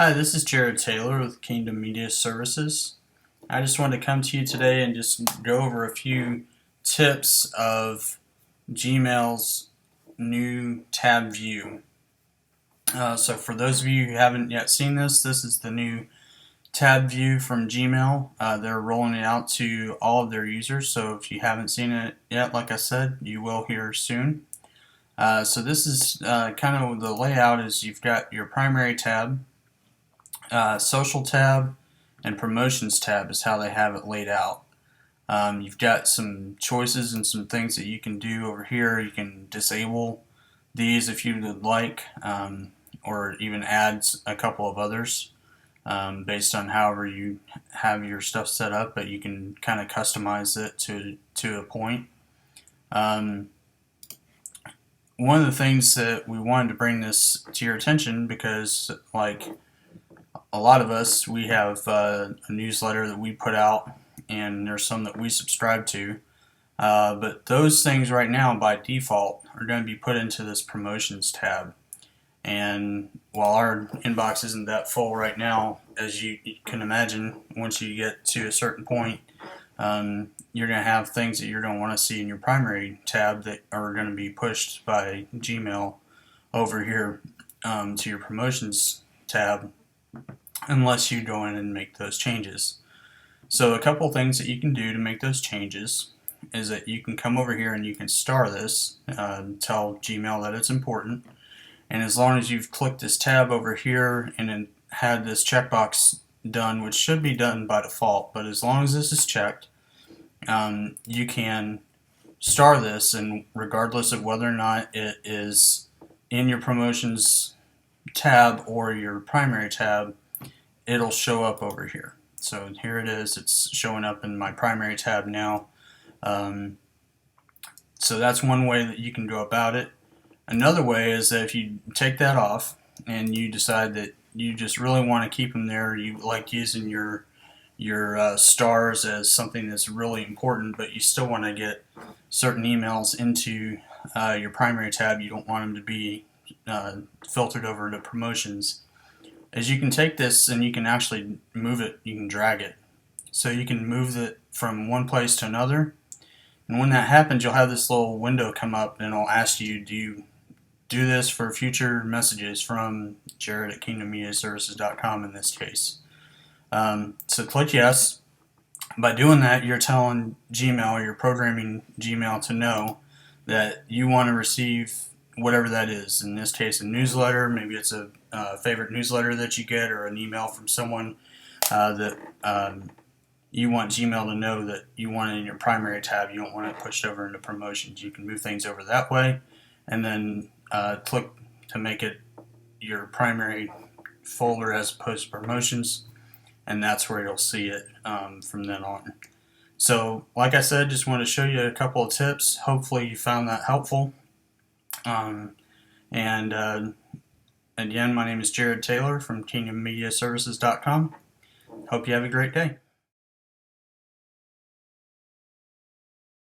Hi, this is Jared Taylor with Kingdom Media Services. I just wanted to come to you today and just go over a few tips of Gmail's new tab view. So for those of you who haven't yet seen this is the new tab view from Gmail. They're rolling it out to all of their users, so if you haven't seen it yet, like I said, you will here soon. So this is kind of the layout is you've got your primary tab, social tab, and promotions tab is how they have it laid out. You've got some choices and some things that you can do over here. You can disable these if you would like, or even add a couple of others based on however you have your stuff set up, but you can kind of customize it to a point. One of the things that we wanted to bring this to your attention because, like, a lot of us, we have a newsletter that we put out, and there's some that we subscribe to. But those things right now, by default, are going to be put into this promotions tab. And while our inbox isn't that full right now, as you can imagine, once you get to a certain point, you're going to have things that you're going to want to see in your primary tab that are going to be pushed by Gmail over here to your promotions tab, unless you go in and make those changes. So a couple things that you can do to make those changes is that you can come over here and you can star this, tell Gmail that it's important, and as long as you've clicked this tab over here and then had this checkbox done, which should be done by default, but as long as this is checked, you can star this, and regardless of whether or not it is in your promotions tab or your primary tab, it'll show up over here. So here it is, it's showing up in my primary tab now. So that's one way that you can go about it. Another way is that if you take that off and you decide that you just really want to keep them there, you like using your stars as something that's really important, but you still want to get certain emails into your primary tab, you don't want them to be filtered over to promotions, is you can take this and you can actually move it, you can drag it. So you can move it from one place to another, and when that happens, you'll have this little window come up and it'll ask you, do you do this for future messages from Jared at KingdomMediaServices.com in this case. So click yes. By doing that, you're telling Gmail, you're programming Gmail to know that you want to receive whatever that is. In this case, a newsletter. Maybe it's a favorite newsletter that you get, or an email from someone that you want Gmail to know that you want it in your primary tab. You don't want it pushed over into promotions. You can move things over that way, and then click to make it your primary folder as opposed to promotions, and that's where you'll see it from then on. So like I said, just want to show you a couple of tips. Hopefully you found that helpful. And again, my name is Jared Taylor from KingdomMediaServices.com. Hope you have a great day.